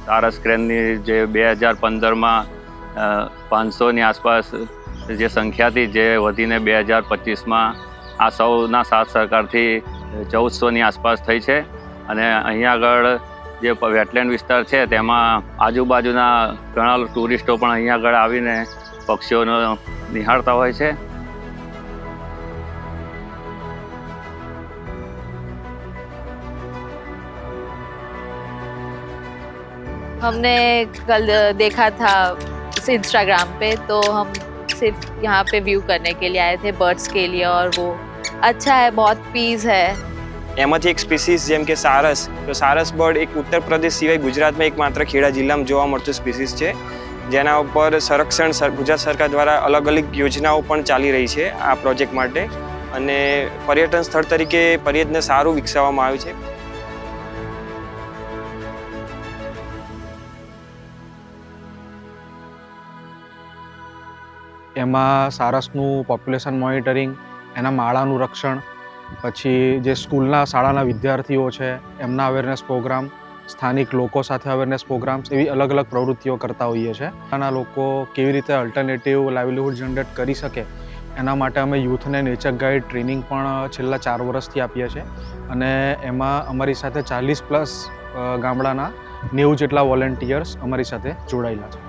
સારસ ક્રેનની જે 2015માં 500ની આસપાસ જે સંખ્યા હતી, જે વધીને 2025માં આ સૌના સાથ સહકારથી 1400ની આસપાસ થઈ છે. અને અહીંયા આગળ જે વેટલેન્ડ વિસ્તાર છે તેમાં આજુબાજુના ઘણા ટુરિસ્ટો પણ અહીંયા આગળ આવીને પક્ષીઓનો નિહાળતા હોય છે. हमने कल देखा था इंस्टाग्राम पे, तो हम सिर्फ यहाँ पे व्यू करने के लिए आए थे, बर्ड्स के लिए, और वो अच्छा है, बहुत पीस है. એમાંથી એક સ્પીસીસ જેમ કે સારસ, તો સારસ બર્ડ એક ઉત્તર પ્રદેશ સિવાય ગુજરાતમાં એકમાત્ર ખેડા જિલ્લામાં જોવા મળતું સ્પીસીસ છે, જેના ઉપર સંરક્ષણ ગુજરાત સરકાર દ્વારા અલગ અલગ યોજનાઓ પણ ચાલી રહી છે આ પ્રોજેક્ટ માટે, અને પર્યટન સ્થળ તરીકે પર્યટનને સારું વિકસાવવામાં આવ્યું છે. એમાં સારસનું પોપ્યુલેશન મોનિટરિંગ, એના માળાનું રક્ષણ, પછી જે સ્કૂલના શાળાના વિદ્યાર્થીઓ છે એમના અવેરનેસ પ્રોગ્રામ, સ્થાનિક લોકો સાથે અવેરનેસ પ્રોગ્રામ્સ, એવી અલગ અલગ પ્રવૃત્તિઓ કરતા હોઈએ છીએ. આના લોકો કેવી રીતે અલ્ટરનેટિવ લાઇવલીહુડ જનરેટ કરી શકે એના માટે અમે યુથને નેચર ગાઈડ ટ્રેનિંગ પણ છેલ્લા 4 વર્ષથી આપીએ છીએ, અને એમાં અમારી સાથે 40+ ગામડાના 90 જેટલા વોલેન્ટિયર્સ અમારી સાથે જોડાયેલા છે.